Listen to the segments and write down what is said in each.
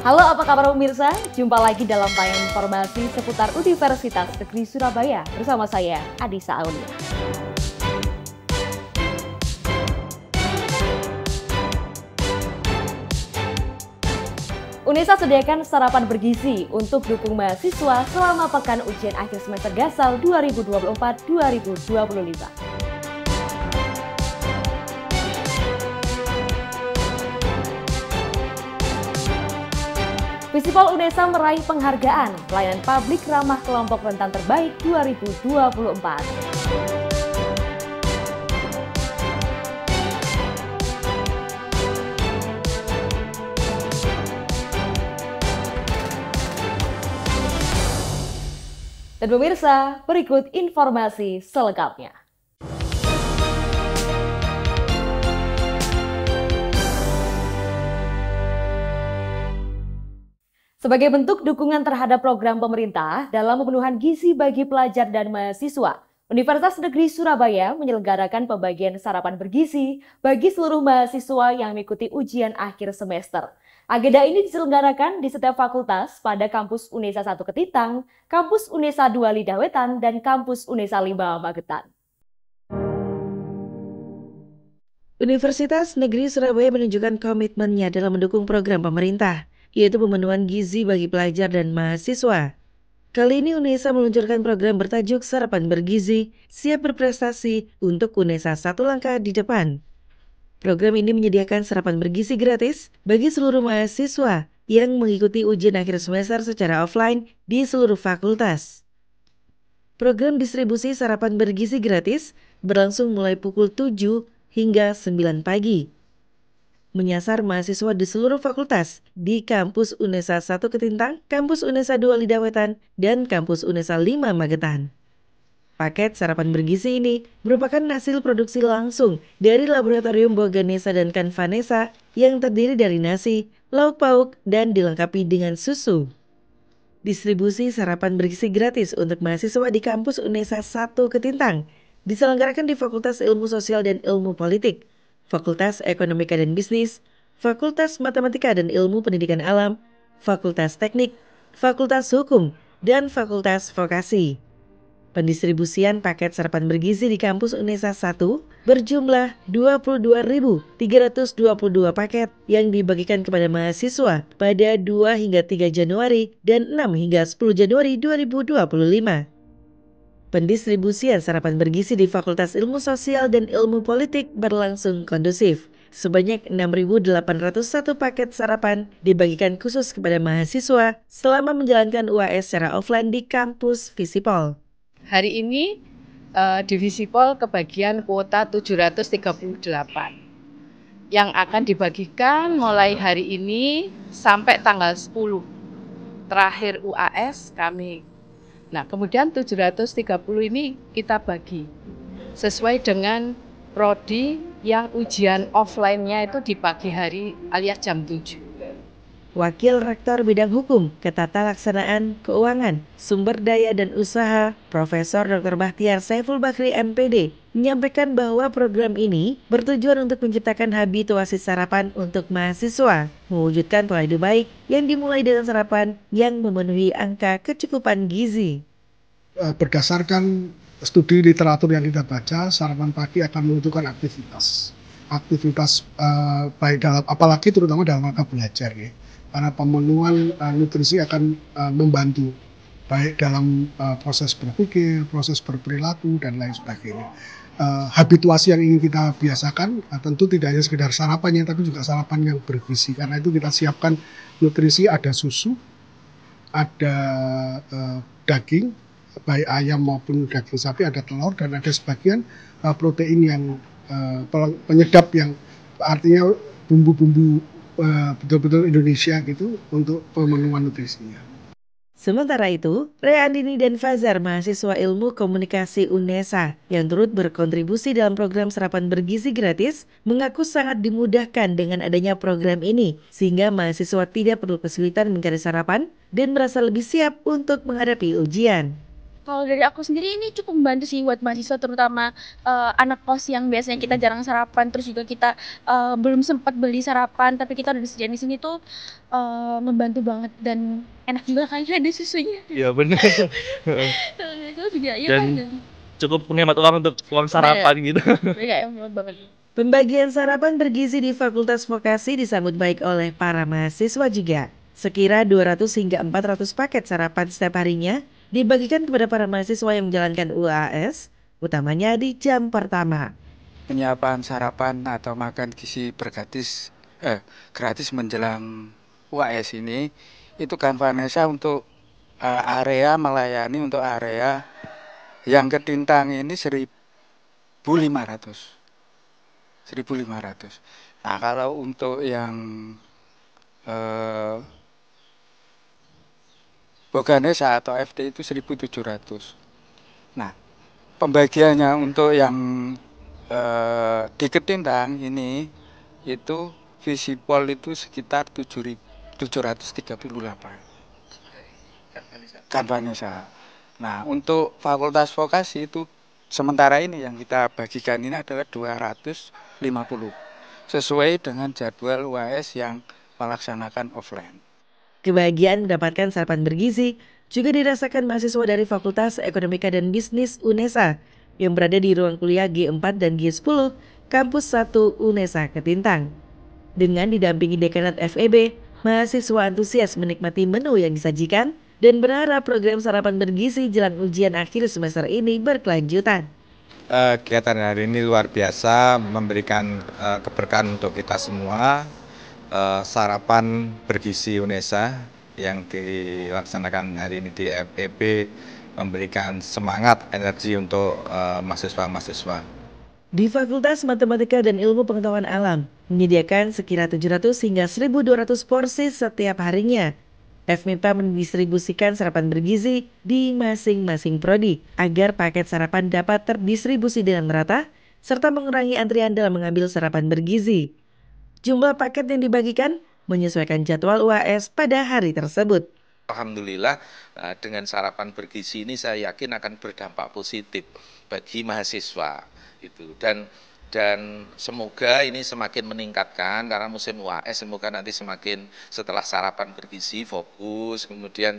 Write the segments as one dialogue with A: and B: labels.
A: Halo, apa kabar pemirsa? Jumpa lagi dalam tayangan informasi seputar Universitas Negeri Surabaya bersama saya, Adisa Aulia. UNESA sediakan sarapan bergizi untuk dukung mahasiswa selama pekan ujian akhir semester Gasal 2024-2025. Visipol UNESA meraih penghargaan pelayanan publik ramah kelompok rentan terbaik 2024. Dan pemirsa, berikut informasi selengkapnya. Sebagai bentuk dukungan terhadap program pemerintah dalam pemenuhan gizi bagi pelajar dan mahasiswa, Universitas Negeri Surabaya menyelenggarakan pembagian sarapan bergizi bagi seluruh mahasiswa yang mengikuti ujian akhir semester. Agenda ini diselenggarakan di setiap fakultas pada kampus UNESA 1 Ketitang, kampus UNESA 2 Lidah Wetan, dan kampus UNESA 5 Magetan.
B: Universitas Negeri Surabaya menunjukkan komitmennya dalam mendukung program pemerintah, yaitu pemenuhan gizi bagi pelajar dan mahasiswa. Kali ini UNESA meluncurkan program bertajuk Sarapan Bergizi, Siap Berprestasi untuk UNESA Satu Langkah di Depan. Program ini menyediakan sarapan bergizi gratis bagi seluruh mahasiswa yang mengikuti ujian akhir semester secara offline di seluruh fakultas. Program distribusi sarapan bergizi gratis berlangsung mulai pukul 7 hingga 9 pagi. Menyasar mahasiswa di seluruh fakultas di kampus UNESA 1 Ketintang, kampus UNESA 2 Lidah Wetan, dan kampus UNESA 5 Magetan. Paket sarapan bergizi ini merupakan hasil produksi langsung dari Laboratorium Boganesa dan Kanvanesa yang terdiri dari nasi, lauk pauk, dan dilengkapi dengan susu. Distribusi sarapan bergizi gratis untuk mahasiswa di kampus UNESA 1 Ketintang diselenggarakan di Fakultas Ilmu Sosial dan Ilmu Politik, Fakultas Ekonomika dan Bisnis, Fakultas Matematika dan Ilmu Pendidikan Alam, Fakultas Teknik, Fakultas Hukum, dan Fakultas Vokasi. Pendistribusian paket sarapan bergizi di kampus UNESA 1 berjumlah 22.322 paket yang dibagikan kepada mahasiswa pada 2 hingga 3 Januari dan 6 hingga 10 Januari 2025. Pendistribusian sarapan bergizi di Fakultas Ilmu Sosial dan Ilmu Politik berlangsung kondusif. Sebanyak 6.801 paket sarapan dibagikan khusus kepada mahasiswa selama menjalankan UAS secara offline di kampus Visipol.
C: Hari ini di Visipol kebagian kuota 738 yang akan dibagikan mulai hari ini sampai tanggal 10. Terakhir UAS kami. Nah, kemudian 730 ini kita bagi sesuai dengan prodi yang ujian offline-nya itu di pagi hari alias jam 7.
B: Wakil Rektor Bidang Hukum, Ketatalaksanaan, Keuangan, Sumber Daya dan Usaha, Profesor Dr. Bahtiar Saiful Bakri MPD, menyampaikan bahwa program ini bertujuan untuk menciptakan habituasi sarapan untuk mahasiswa, mewujudkan pola hidup baik yang dimulai dengan sarapan yang memenuhi angka kecukupan gizi.
D: Berdasarkan studi literatur yang kita baca, sarapan pagi akan menentukan aktivitas baik dalam, apalagi terutama dalam rangka belajar ya. Karena pemenuhan nutrisi akan membantu baik dalam proses berpikir, proses berperilaku, dan lain sebagainya. Habituasi yang ingin kita biasakan tentu tidak hanya sekedar sarapannya, tapi juga sarapan yang bergizi. Karena itu kita siapkan nutrisi, ada susu, ada daging, baik ayam maupun daging sapi, ada telur, dan ada sebagian protein yang penyedap yang artinya bumbu-bumbu betul-betul Indonesia gitu untuk pemenuhan nutrisinya.
B: Sementara itu, Rea Andini dan Fazar, mahasiswa Ilmu Komunikasi UNESA yang turut berkontribusi dalam program sarapan bergizi gratis, mengaku sangat dimudahkan dengan adanya program ini, sehingga mahasiswa tidak perlu kesulitan mencari sarapan dan merasa lebih siap untuk menghadapi ujian.
E: Kalau dari aku sendiri ini cukup membantu sih buat mahasiswa, terutama anak kos yang biasanya kita jarang sarapan, terus juga kita belum sempat beli sarapan, tapi kita udah disediain di sini tuh membantu banget dan enak juga kan ada susunya.
F: Iya bener.
E: Itu juga ya
F: Dan
E: kan.
F: cukup menghemat uang untuk uang sarapan gitu.
E: Iya, enak banget.
B: Pembagian sarapan bergizi di Fakultas Vokasi disambut baik oleh para mahasiswa juga. Sekira 200 hingga 400 paket sarapan setiap harinya dibagikan kepada para mahasiswa yang menjalankan UAS, utamanya di jam pertama.
G: Penyiapan sarapan atau makan gizi gratis menjelang UAS ini itu kan Vanessa untuk area melayani untuk area yang ketintang ini 1.500. Nah kalau untuk yang Boganesa atau FT itu 1.700. Nah pembagiannya untuk yang di Ketintang ini itu visipol itu sekitar 738 kan Vanessa. Nah untuk Fakultas Vokasi itu sementara ini yang kita bagikan ini adalah 250 sesuai dengan jadwal UAS yang melaksanakan offline.
B: Kebahagiaan mendapatkan sarapan bergizi juga dirasakan mahasiswa dari Fakultas Ekonomika dan Bisnis UNESA yang berada di ruang kuliah G4 dan G10 Kampus 1 UNESA Ketintang. Dengan didampingi Dekanat FEB, mahasiswa antusias menikmati menu yang disajikan dan berharap program sarapan bergizi jelang ujian akhir semester ini berkelanjutan.
H: Kegiatan hari ini luar biasa, memberikan keberkahan untuk kita semua. Sarapan bergizi UNESA yang dilaksanakan hari ini di FEB memberikan semangat energi untuk mahasiswa-mahasiswa.
B: Di Fakultas Matematika dan Ilmu Pengetahuan Alam menyediakan sekira 700 hingga 1.200 porsi setiap harinya. FMIPA mendistribusikan sarapan bergizi di masing-masing prodi agar paket sarapan dapat terdistribusi dengan merata serta mengurangi antrian dalam mengambil sarapan bergizi. Jumlah paket yang dibagikan menyesuaikan jadwal UAS pada hari tersebut.
I: Alhamdulillah dengan sarapan bergizi ini saya yakin akan berdampak positif bagi mahasiswa itu dan semoga ini semakin meningkatkan karena musim UAS, semoga nanti semakin setelah sarapan bergizi fokus kemudian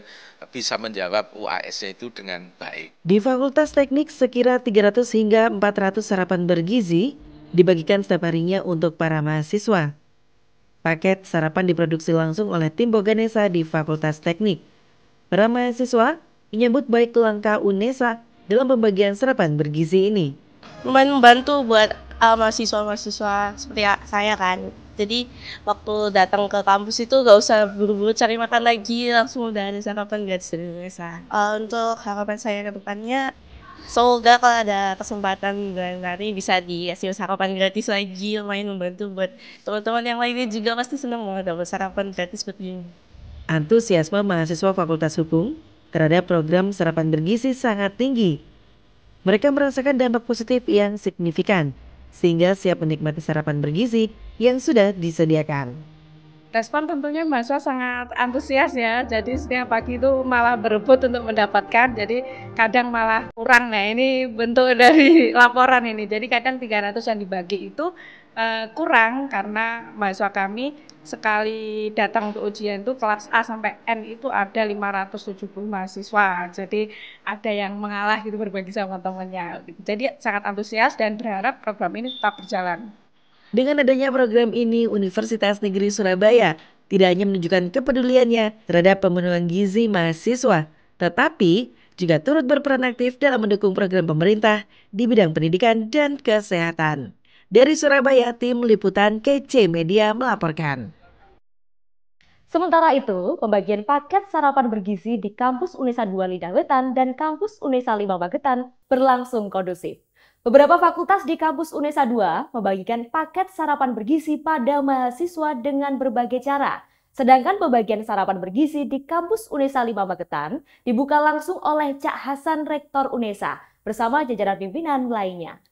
I: bisa menjawab UAS-nya itu dengan baik.
B: Di Fakultas Teknik sekira 300 hingga 400 sarapan bergizi dibagikan setiap harinya untuk para mahasiswa. Paket sarapan diproduksi langsung oleh tim Boganesa di Fakultas Teknik. Para mahasiswa menyambut baik langkah UNESA dalam pembagian sarapan bergizi ini.
E: Lumayan membantu buat mahasiswa-mahasiswa seperti saya kan. Jadi waktu datang ke kampus itu gak usah buru-buru cari makan lagi, langsung udah ada sarapan gratis dari UNESA. Untuk harapan saya ke depannya, semoga kalau ada kesempatan hari bisa dikasih sarapan gratis lagi, lumayan membantu buat teman-teman yang lainnya juga pasti senang banget dapat sarapan gratis seperti ini.
B: Antusiasme mahasiswa Fakultas Hukum terhadap program sarapan bergizi sangat tinggi. Mereka merasakan dampak positif yang signifikan, sehingga siap menikmati sarapan bergizi yang sudah disediakan.
C: Respon tentunya mahasiswa sangat antusias ya, jadi setiap pagi itu malah berebut untuk mendapatkan, jadi kadang malah kurang. Nah ini bentuk dari laporan ini, jadi kadang 300 yang dibagi itu kurang karena mahasiswa kami sekali datang untuk ujian itu kelas A sampai N itu ada 570 mahasiswa, jadi ada yang mengalah gitu berbagi sama temannya. Jadi sangat antusias dan berharap program ini tetap berjalan.
B: Dengan adanya program ini, Universitas Negeri Surabaya tidak hanya menunjukkan kepeduliannya terhadap pemenuhan gizi mahasiswa, tetapi juga turut berperan aktif dalam mendukung program pemerintah di bidang pendidikan dan kesehatan. Dari Surabaya, tim liputan KC Media melaporkan.
A: Sementara itu, pembagian paket sarapan bergizi di Kampus UNESA 2 Lidah Wetan dan Kampus UNESA 5 Magetan berlangsung kondusif. Beberapa fakultas di Kampus UNESA 2 membagikan paket sarapan bergizi pada mahasiswa dengan berbagai cara. Sedangkan pembagian sarapan bergizi di Kampus UNESA 5 Magetan dibuka langsung oleh Cak Hasan Rektor UNESA bersama jajaran pimpinan lainnya.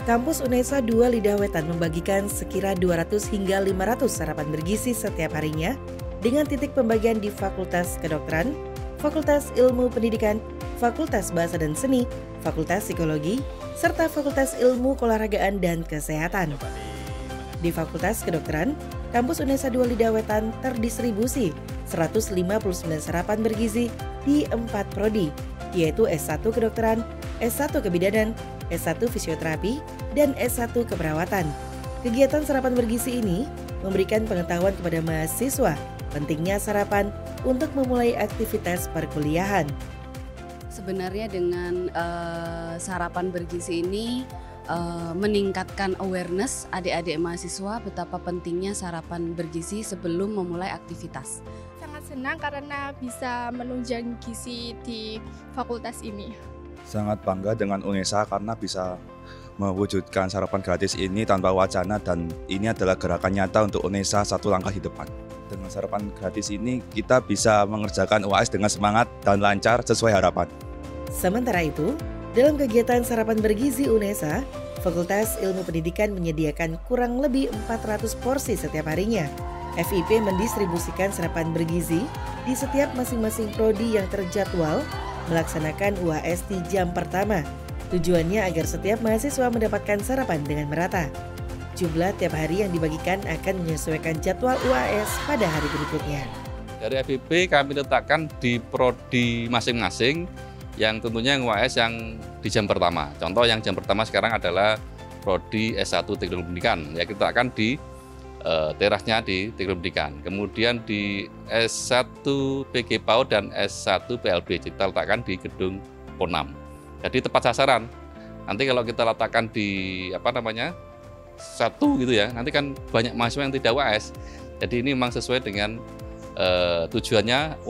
B: Kampus UNESA 2 Lidah Wetan membagikan sekira 200 hingga 500 sarapan bergizi setiap harinya dengan titik pembagian di Fakultas Kedokteran, Fakultas Ilmu Pendidikan, Fakultas Bahasa dan Seni, Fakultas Psikologi, serta Fakultas Ilmu Keolahragaan dan Kesehatan. Di Fakultas Kedokteran, kampus Unesa 2 Lidah Wetan terdistribusi 159 sarapan bergizi di 4 prodi, yaitu S1 Kedokteran, S1 Kebidanan, S1 Fisioterapi, dan S1 Keperawatan. Kegiatan sarapan bergizi ini memberikan pengetahuan kepada mahasiswa pentingnya sarapan untuk memulai aktivitas perkuliahan.
J: Sebenarnya dengan sarapan bergizi ini meningkatkan awareness adik-adik mahasiswa betapa pentingnya sarapan bergizi sebelum memulai aktivitas.
K: Sangat senang karena bisa menunjang gizi di fakultas ini.
L: Sangat bangga dengan Unesa karena bisa mewujudkan sarapan gratis ini tanpa wacana, dan ini adalah gerakan nyata untuk Unesa satu langkah di depan. Dengan sarapan gratis ini kita bisa mengerjakan UAS dengan semangat dan lancar sesuai harapan.
B: Sementara itu, dalam kegiatan sarapan bergizi Unesa, Fakultas Ilmu Pendidikan menyediakan kurang lebih 400 porsi setiap harinya. FIP mendistribusikan sarapan bergizi di setiap masing-masing prodi yang terjadwal melaksanakan UAS di jam pertama. Tujuannya agar setiap mahasiswa mendapatkan sarapan dengan merata. Jumlah tiap hari yang dibagikan akan menyesuaikan jadwal UAS pada hari berikutnya.
M: Dari FIP kami letakkan di prodi masing-masing yang tentunya yang UAS yang di jam pertama. Contoh yang jam pertama sekarang adalah prodi S1 Teknologi Pendidikan. Ya, kita letakkan di terasnya di Teknologi Pendidikan. Kemudian di S1 PG PAUD dan S1 PLB kita letakkan di gedung PONAM. Jadi tepat sasaran. Nanti kalau kita letakkan di satu gitu ya, nanti kan banyak mahasiswa yang tidak UAS. Jadi ini memang sesuai dengan tujuannya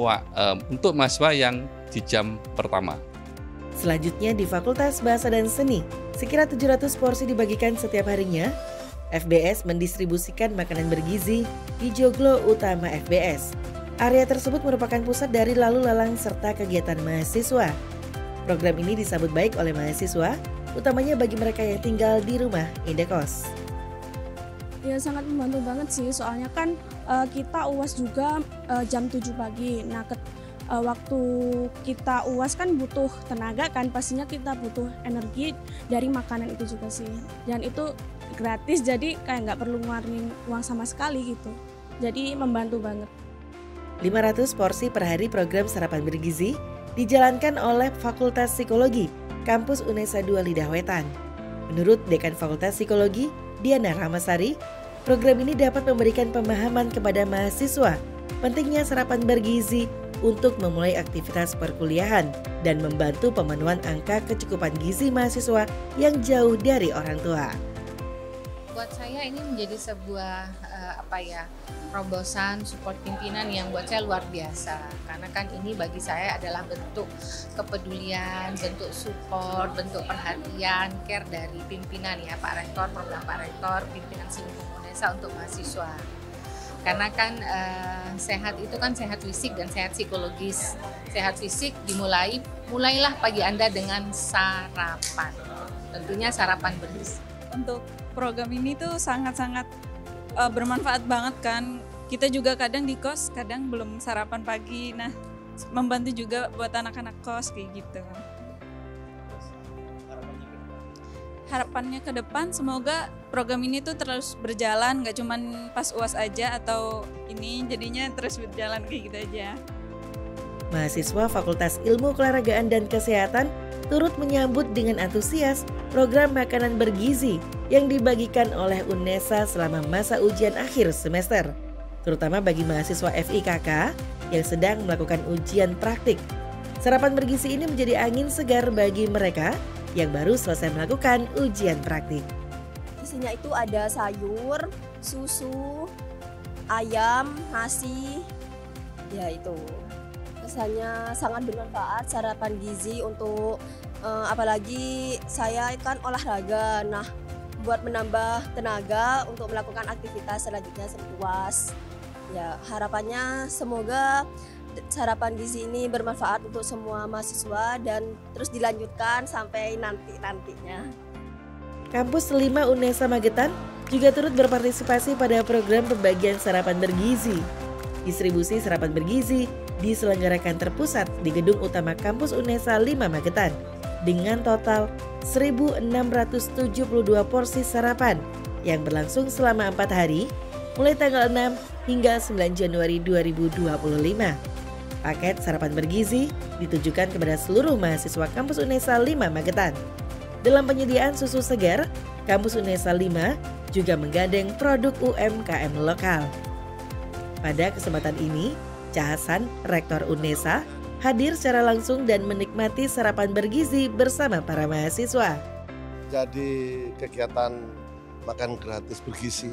M: untuk mahasiswa yang di jam pertama.
B: Selanjutnya di Fakultas Bahasa dan Seni, sekira 700 porsi dibagikan setiap harinya. FBS mendistribusikan makanan bergizi di Joglo Utama FBS. Area tersebut merupakan pusat dari lalu lalang serta kegiatan mahasiswa. Program ini disambut baik oleh mahasiswa, utamanya bagi mereka yang tinggal di rumah indekos.
K: Ya sangat membantu banget sih, soalnya kan kita UAS juga jam 7 pagi. Nah waktu kita UAS kan butuh tenaga kan, pastinya kita butuh energi dari makanan itu juga sih. Dan itu gratis, jadi kayak nggak perlu ngeluarin uang sama sekali gitu. Jadi membantu banget.
B: 500 porsi per hari program sarapan bergizi dijalankan oleh Fakultas Psikologi, Kampus Unesa 2 Lidah Wetan. Menurut Dekan Fakultas Psikologi, Diana Ramasari, program ini dapat memberikan pemahaman kepada mahasiswa pentingnya sarapan bergizi untuk memulai aktivitas perkuliahan dan membantu pemenuhan angka kecukupan gizi mahasiswa yang jauh dari orang tua.
N: Buat saya ini menjadi sebuah terobosan support pimpinan yang buat saya luar biasa, karena kan ini bagi saya adalah bentuk kepedulian, bentuk support, bentuk perhatian, care dari pimpinan ya Pak Rektor, program Pak Rektor, pimpinan Simkum Unesa untuk mahasiswa. Karena kan sehat itu kan sehat fisik dan sehat psikologis. Sehat fisik mulailah pagi Anda dengan sarapan, tentunya sarapan bergizi.
O: Untuk program ini tuh sangat-sangat bermanfaat banget kan. Kita juga kadang di kos, kadang belum sarapan pagi. Nah, membantu juga buat anak-anak kos kayak gitu. Harapannya ke depan semoga program ini tuh terus berjalan, nggak cuman pas UAS aja atau ini, jadinya terus berjalan kayak gitu aja.
B: Mahasiswa Fakultas Ilmu Keolahragaan dan Kesehatan turut menyambut dengan antusias program makanan bergizi yang dibagikan oleh Unesa selama masa ujian akhir semester, terutama bagi mahasiswa FIKK yang sedang melakukan ujian praktik. Sarapan bergizi ini menjadi angin segar bagi mereka yang baru selesai melakukan ujian praktik.
P: Isinya itu ada sayur, susu, ayam, nasi, ya itu. Kesannya sangat bermanfaat sarapan gizi untuk apalagi saya kan olahraga. Nah, buat menambah tenaga untuk melakukan aktivitas selanjutnya sepuas. Ya, harapannya semoga sarapan gizi ini bermanfaat untuk semua mahasiswa dan terus dilanjutkan sampai nantinya.
B: Kampus 5 Unesa Magetan juga turut berpartisipasi pada program pembagian sarapan bergizi. Distribusi sarapan bergizi diselenggarakan terpusat di Gedung Utama Kampus Unesa 5 Magetan dengan total 1.672 porsi sarapan yang berlangsung selama 4 hari mulai tanggal 6 hingga 9 Januari 2025. Paket sarapan bergizi ditujukan kepada seluruh mahasiswa Kampus Unesa 5 Magetan. Dalam penyediaan susu segar, Kampus Unesa 5 juga menggandeng produk UMKM lokal. Pada kesempatan ini, Cak Hasan, Rektor Unesa, hadir secara langsung dan menikmati sarapan bergizi bersama para mahasiswa.
Q: Jadi kegiatan makan gratis bergizi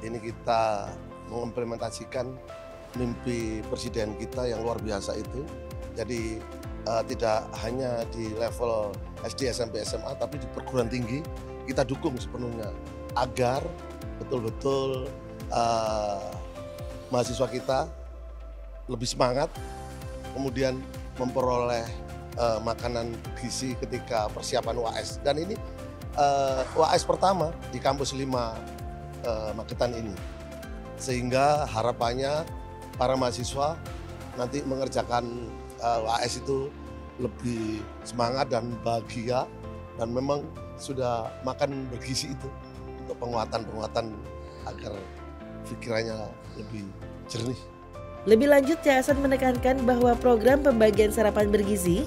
Q: ini kita mengimplementasikan mimpi presiden kita yang luar biasa itu. Jadi tidak hanya di level SD, SMP, SMA, tapi di perguruan tinggi kita dukung sepenuhnya agar betul-betul mahasiswa kita lebih semangat, kemudian memperoleh makanan gizi ketika persiapan UAS. Dan ini UAS pertama di kampus 5 Magetan ini. Sehingga harapannya para mahasiswa nanti mengerjakan UAS itu lebih semangat dan bahagia, dan memang sudah makan bergizi itu untuk penguatan agar pikirannya lebih jernih.
B: Lebih lanjut, Cak Hasan menekankan bahwa program pembagian sarapan bergizi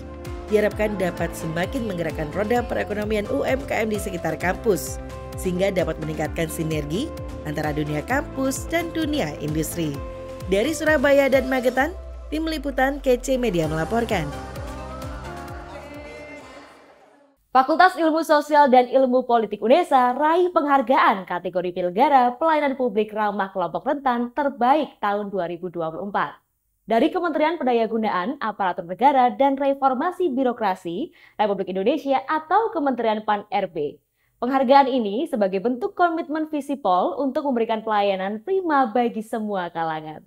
B: diharapkan dapat semakin menggerakkan roda perekonomian UMKM di sekitar kampus, sehingga dapat meningkatkan sinergi antara dunia kampus dan dunia industri. Dari Surabaya dan Magetan, tim liputan KC Media melaporkan.
A: Fakultas Ilmu Sosial dan Ilmu Politik Unesa raih penghargaan kategori Pilgara Pelayanan Publik Ramah Kelompok Rentan Terbaik tahun 2024. Dari Kementerian Pendayagunaan Aparatur Negara dan Reformasi Birokrasi Republik Indonesia atau Kementerian Pan-RB. Penghargaan ini sebagai bentuk komitmen Visipol untuk memberikan pelayanan prima bagi semua kalangan.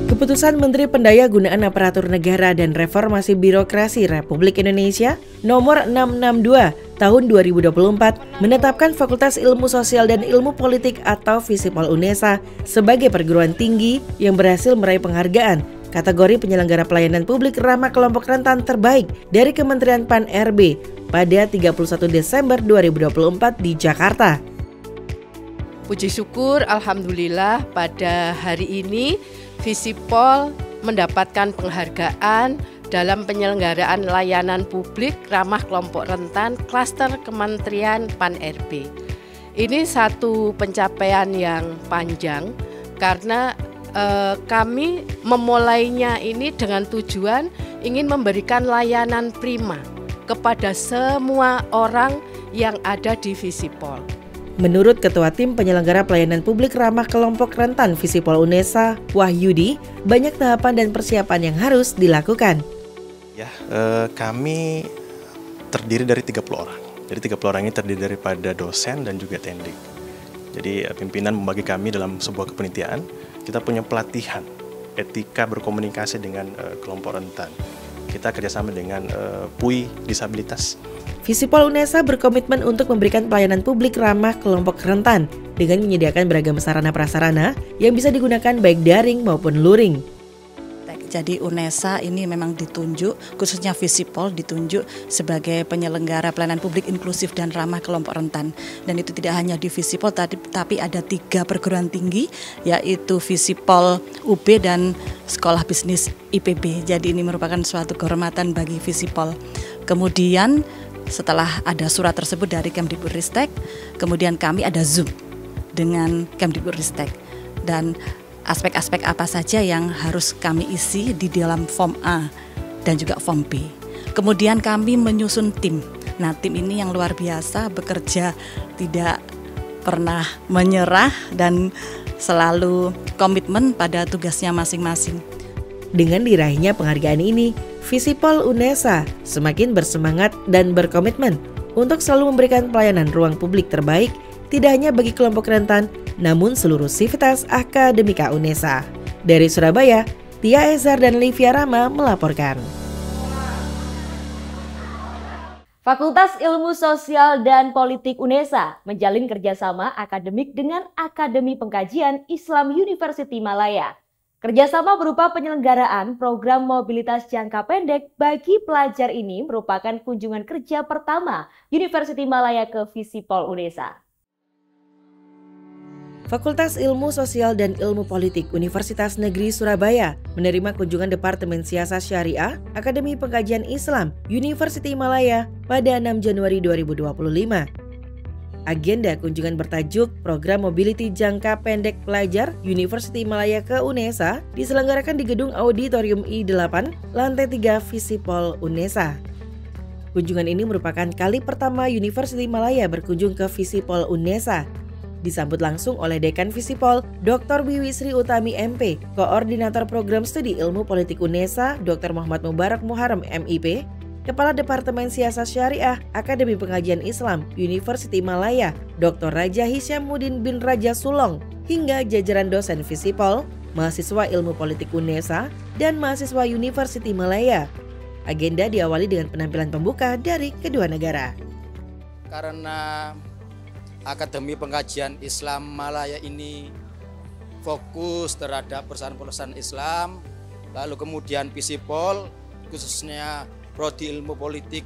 B: Keputusan Menteri Pendayagunaan Aparatur Negara dan Reformasi Birokrasi Republik Indonesia nomor 662 tahun 2024 menetapkan Fakultas Ilmu Sosial dan Ilmu Politik atau Visipol Unesa sebagai perguruan tinggi yang berhasil meraih penghargaan kategori penyelenggara pelayanan publik ramah kelompok rentan terbaik dari Kementerian Pan-RB pada 31 Desember 2024 di Jakarta.
C: Puji syukur, alhamdulillah pada hari ini Visipol mendapatkan penghargaan dalam penyelenggaraan layanan publik ramah kelompok rentan klaster Kementerian Pan-RB. Ini satu pencapaian yang panjang karena kami memulainya ini dengan tujuan ingin memberikan layanan prima kepada semua orang yang ada di Visipol.
B: Menurut Ketua Tim Penyelenggara Pelayanan Publik Ramah Kelompok Rentan Visipol Unesa, Wahyudi, banyak tahapan dan persiapan yang harus dilakukan.
R: Ya, kami terdiri dari 30 orang. Jadi 30 orang ini terdiri daripada dosen dan juga tendik. Jadi pimpinan membagi kami dalam sebuah kepanitiaan. Kita punya pelatihan etika berkomunikasi dengan kelompok rentan. Kita kerjasama dengan PUI Disabilitas.
B: Visipol Unesa berkomitmen untuk memberikan pelayanan publik ramah kelompok rentan dengan menyediakan beragam sarana prasarana yang bisa digunakan baik daring maupun luring.
S: Jadi Unesa ini memang ditunjuk, khususnya Visipol ditunjuk sebagai penyelenggara pelayanan publik inklusif dan ramah kelompok rentan. Dan itu tidak hanya di Visipol, tapi ada 3 perguruan tinggi, yaitu Visipol UB dan Sekolah Bisnis IPB. Jadi ini merupakan suatu kehormatan bagi Visipol. Kemudian setelah ada surat tersebut dari Kemdikbudristek, kemudian kami ada Zoom dengan Kemdikbudristek. Dan aspek-aspek apa saja yang harus kami isi di dalam form A dan juga form B. Kemudian kami menyusun tim. Nah, tim ini yang luar biasa, bekerja tidak pernah menyerah dan selalu komitmen pada tugasnya masing-masing.
B: Dengan diraihnya penghargaan ini, Visipol Unesa semakin bersemangat dan berkomitmen untuk selalu memberikan pelayanan ruang publik terbaik tidak hanya bagi kelompok rentan, namun seluruh sivitas akademika Unesa. Dari Surabaya, Tia Ezar dan Livia Rama melaporkan.
A: Fakultas Ilmu Sosial dan Politik Unesa menjalin kerjasama akademik dengan Akademi Pengkajian Islam University Malaya. Kerjasama berupa penyelenggaraan program mobilitas jangka pendek bagi pelajar ini merupakan kunjungan kerja pertama University Malaya ke Visipol UNESA.
B: Fakultas Ilmu Sosial dan Ilmu Politik Universitas Negeri Surabaya menerima kunjungan Departemen Siasat Syariah Akademi Pengkajian Islam University Malaya pada 6 Januari 2025. Agenda kunjungan bertajuk Program Mobility Jangka Pendek Pelajar University Malaya ke UNESA diselenggarakan di Gedung Auditorium I8, lantai 3 Visipol UNESA. Kunjungan ini merupakan kali pertama University Malaya berkunjung ke Visipol UNESA. Disambut langsung oleh Dekan Visipol, Dr. Wiwi Sri Utami MP, Koordinator Program Studi Ilmu Politik UNESA, Dr. Muhammad Mubarak Muharram MIP, Kepala Departemen Siasat Syariah Akademi Pengkajian Islam University Malaya, Dr. Raja Hisyamuddin bin Raja Sulong, hingga jajaran dosen Visipol, mahasiswa Ilmu Politik UNESA, dan mahasiswa University Malaya. Agenda diawali dengan penampilan pembuka dari kedua negara.
T: Karena Akademi Pengkajian Islam Malaya ini fokus terhadap perusahaan-perusahaan Islam, lalu kemudian Visipol, khususnya Prodi Ilmu Politik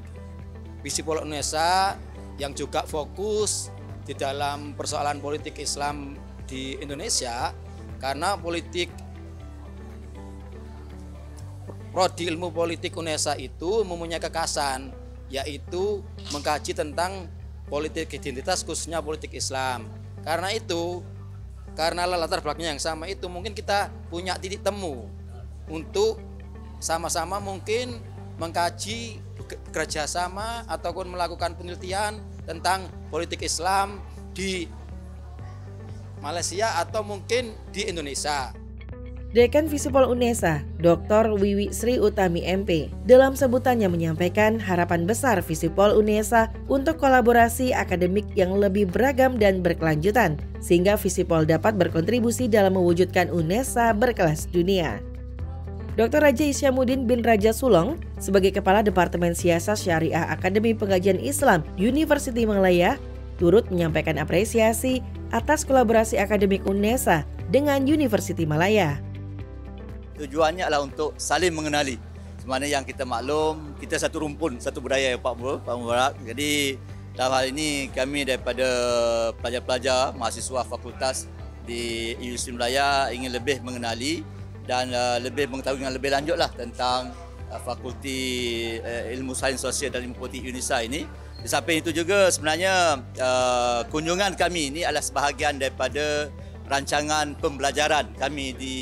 T: Visipol UNESA yang juga fokus di dalam persoalan politik Islam di Indonesia, karena Prodi Ilmu Politik UNESA itu mempunyai kekasan, yaitu mengkaji tentang politik identitas khususnya politik Islam. Karena itu, karena latar belakang yang sama itu, mungkin kita punya titik temu untuk sama-sama mungkin mengkaji, bekerja sama ataupun melakukan penelitian tentang politik Islam di Malaysia atau mungkin di Indonesia.
B: Dekan Visipol UNESA, Dr. Wiwi Sri Utami MP, dalam sebutannya menyampaikan harapan besar Visipol UNESA untuk kolaborasi akademik yang lebih beragam dan berkelanjutan, sehingga Visipol dapat berkontribusi dalam mewujudkan UNESA berkelas dunia. Dr. Raja Hisyamuddin bin Raja Sulong, sebagai Kepala Departemen Siasat Syariah Akademi Pengkajian Islam University Malaya, turut menyampaikan apresiasi atas kolaborasi akademik UNESA dengan University Malaya.
U: Tujuannya adalah untuk saling mengenali. Semana yang kita maklum, kita satu rumpun, satu budaya ya Pak Mubarak. Jadi dalam hal ini kami daripada pelajar-pelajar, mahasiswa fakultas di Universiti Malaya ingin lebih mengenali dan lebih mengetahui dengan lebih lanjut lah tentang Fakulti Ilmu Sains Sosial dan Ilmu Politik UNESA ini. Di samping itu juga sebenarnya kunjungan kami ini adalah sebahagian daripada rancangan pembelajaran kami di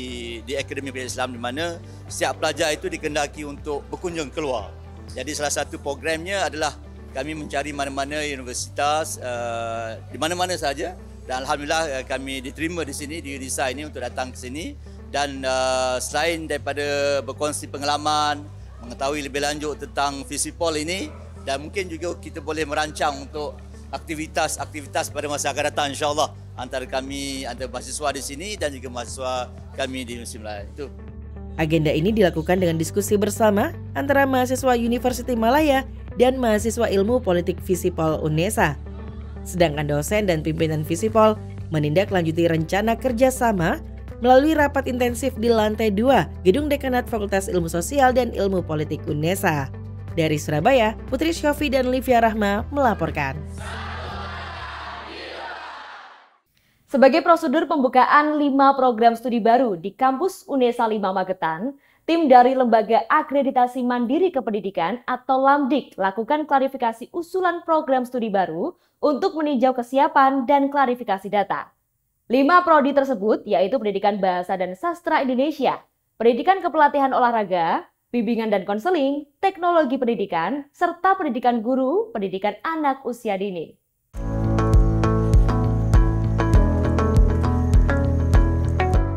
U: Akademi Pengkajian Islam, di mana setiap pelajar itu dikehendaki untuk berkunjung keluar. Jadi salah satu programnya adalah kami mencari mana-mana universitas di mana-mana saja, dan alhamdulillah kami diterima di sini di UNESA ini untuk datang ke sini, dan selain daripada berkongsi pengalaman, mengetahui lebih lanjut tentang Visipol ini, dan mungkin juga kita boleh merancang untuk aktivitas pada masa akan datang insya-Allah antara mahasiswa di sini dan juga mahasiswa kami di Universiti Malaya. Itu.
B: Agenda ini dilakukan dengan diskusi bersama antara mahasiswa University Malaya dan mahasiswa Ilmu Politik Visipol UNESA. Sedangkan dosen dan pimpinan Visipol menindaklanjuti rencana kerjasama melalui rapat intensif di lantai 2 Gedung Dekanat Fakultas Ilmu Sosial dan Ilmu Politik UNESA. Dari Surabaya, Putri Syofi dan Livia Rahma melaporkan.
A: Sebagai prosedur pembukaan 5 program studi baru di kampus UNESA 5 Magetan, tim dari Lembaga Akreditasi Mandiri Kependidikan atau LAMDIK lakukan klarifikasi usulan program studi baru untuk meninjau kesiapan dan klarifikasi data. 5 prodi tersebut yaitu Pendidikan Bahasa dan Sastra Indonesia, Pendidikan Kepelatihan Olahraga, Bimbingan dan Konseling, Teknologi Pendidikan, serta Pendidikan Guru, Pendidikan Anak Usia Dini.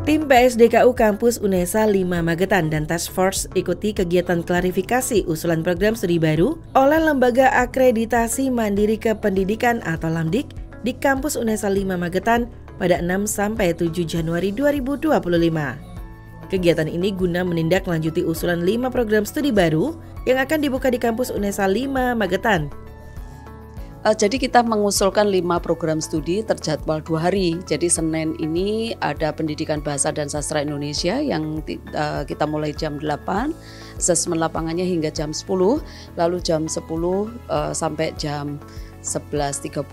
B: Tim PSDKU Kampus UNESA 5 Magetan dan Task Force ikuti kegiatan klarifikasi usulan program studi baru oleh Lembaga Akreditasi Mandiri Kependidikan atau LAMDIK di Kampus UNESA 5 Magetan pada 6-7 Januari 2025. Kegiatan ini guna menindaklanjuti usulan 5 program studi baru yang akan dibuka di Kampus UNESA 5 Magetan.
J: Jadi kita mengusulkan 5 program studi terjadwal 2 hari. Jadi Senin ini ada pendidikan bahasa dan sastra Indonesia yang kita mulai jam 8, asesmen lapangannya hingga jam 10, lalu jam 10 sampai jam 11.30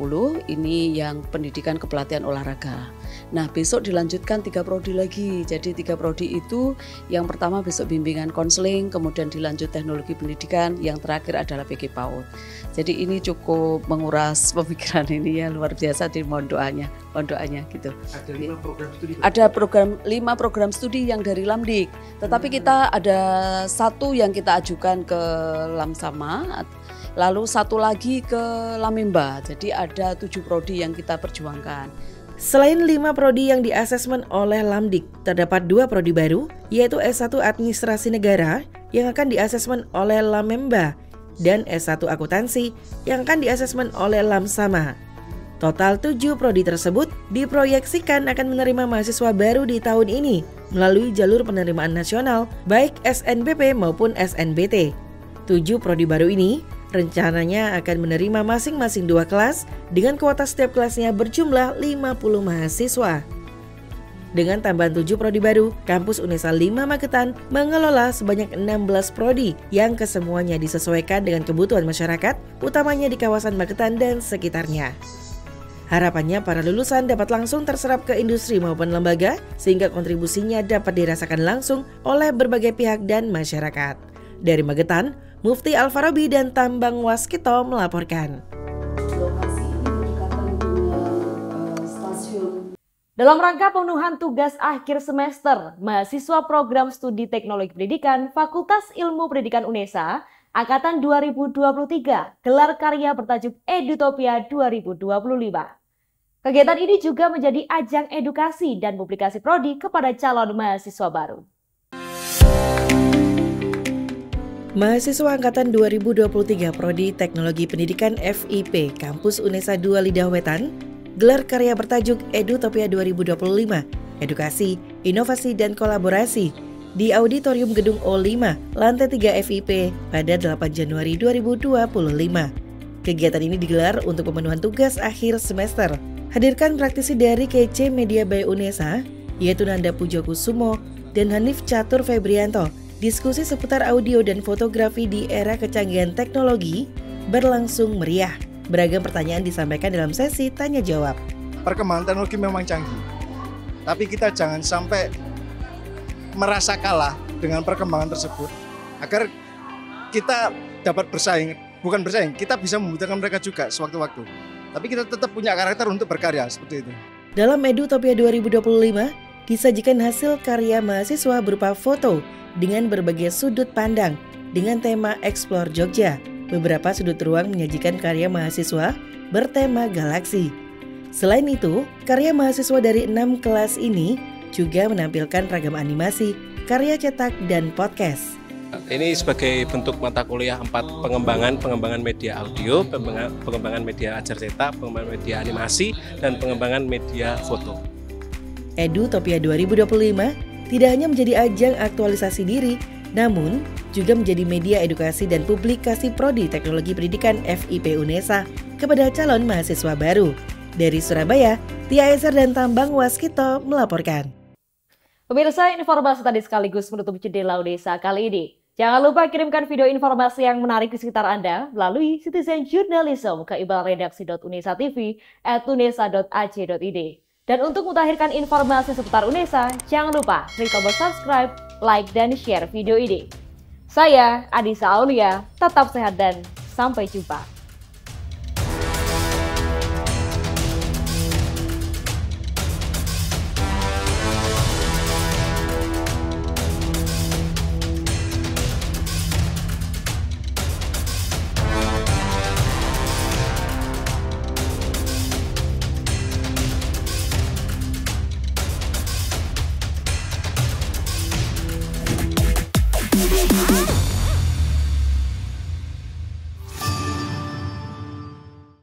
J: ini yang pendidikan kepelatihan olahraga. Nah besok dilanjutkan 3 prodi lagi. Jadi 3 prodi itu yang pertama besok bimbingan konseling, kemudian dilanjut teknologi pendidikan, yang terakhir adalah PG PAUD. Jadi ini cukup menguras pemikiran ini ya, luar biasa, di mohon doanya gitu.
D: Ada 5 program studi.
J: Ada 5 program studi yang dari Lamdik. Tetapi kita ada 1 yang kita ajukan ke Lamsama, lalu 1 lagi ke Lamimba. Jadi ada 7 prodi yang kita perjuangkan.
B: Selain 5 prodi yang diasesmen oleh Lamdik, terdapat 2 prodi baru, yaitu S1 Administrasi Negara yang akan diasesmen oleh Lamemba dan S1 Akuntansi yang akan diasesmen oleh Lamsama. Total 7 prodi tersebut diproyeksikan akan menerima mahasiswa baru di tahun ini melalui jalur penerimaan nasional baik SNBP maupun SNBT. 7 prodi baru ini rencananya akan menerima masing-masing 2 kelas dengan kuota setiap kelasnya berjumlah 50 mahasiswa. Dengan tambahan 7 prodi baru, kampus Unesa 5 Magetan mengelola sebanyak 16 prodi yang kesemuanya disesuaikan dengan kebutuhan masyarakat, utamanya di kawasan Magetan dan sekitarnya. Harapannya para lulusan dapat langsung terserap ke industri maupun lembaga sehingga kontribusinya dapat dirasakan langsung oleh berbagai pihak dan masyarakat. Dari Magetan, Mufti Al-Farabi dan Tambang Waskito melaporkan.
A: Dalam rangka pemenuhan tugas akhir semester, mahasiswa program studi teknologi pendidikan Fakultas Ilmu Pendidikan Unesa Angkatan 2023 gelar karya bertajuk Edutopia 2025. Kegiatan ini juga menjadi ajang edukasi dan publikasi prodi kepada calon mahasiswa baru.
B: Mahasiswa Angkatan 2023 Prodi Teknologi Pendidikan FIP Kampus Unesa 2 Lidah Wetan gelar karya bertajuk Edutopia 2025, Edukasi, Inovasi, dan Kolaborasi di Auditorium Gedung O5, Lantai 3 FIP pada 8 Januari 2025. Kegiatan ini digelar untuk pemenuhan tugas akhir semester. Hadirkan praktisi dari KC Media by Unesa, yaitu Nanda Pujokusumo dan Hanif Catur Febrianto. Diskusi seputar audio dan fotografi di era kecanggihan teknologi berlangsung meriah. Beragam pertanyaan disampaikan dalam sesi tanya jawab.
D: Perkembangan teknologi memang canggih, tapi kita jangan sampai merasa kalah dengan perkembangan tersebut agar kita dapat bersaing. Bukan bersaing, kita bisa membutuhkan mereka juga sewaktu-waktu. Tapi kita tetap punya karakter untuk berkarya seperti itu.
B: Dalam Edutopia 2025 disajikan hasil karya mahasiswa berupa foto dengan berbagai sudut pandang dengan tema Explore Jogja. Beberapa sudut ruang menyajikan karya mahasiswa bertema galaksi. Selain itu, karya mahasiswa dari 6 kelas ini juga menampilkan ragam animasi, karya cetak, dan podcast.
V: Ini sebagai bentuk mata kuliah 4 pengembangan media audio, pengembangan media ajar cetak, pengembangan media animasi, dan pengembangan media foto.
B: Edutopia 2025 tidak hanya menjadi ajang aktualisasi diri, namun juga menjadi media edukasi dan publikasi prodi teknologi pendidikan FIP Unesa kepada calon mahasiswa baru. Dari Surabaya, Tia Ezer dan Tambang Waskito melaporkan.
A: Pemirsa, informasi tadi sekaligus menutup jendela Unesa kali ini. Jangan lupa kirimkan video informasi yang menarik di sekitar Anda melalui Citizen Journalism ke email redaksi.unesatv@unesa.ac.id. Dan untuk mutakhirkan informasi seputar Unesa, jangan lupa klik tombol subscribe, like, dan share video ini. Saya Adisa Aulia, tetap sehat dan sampai jumpa.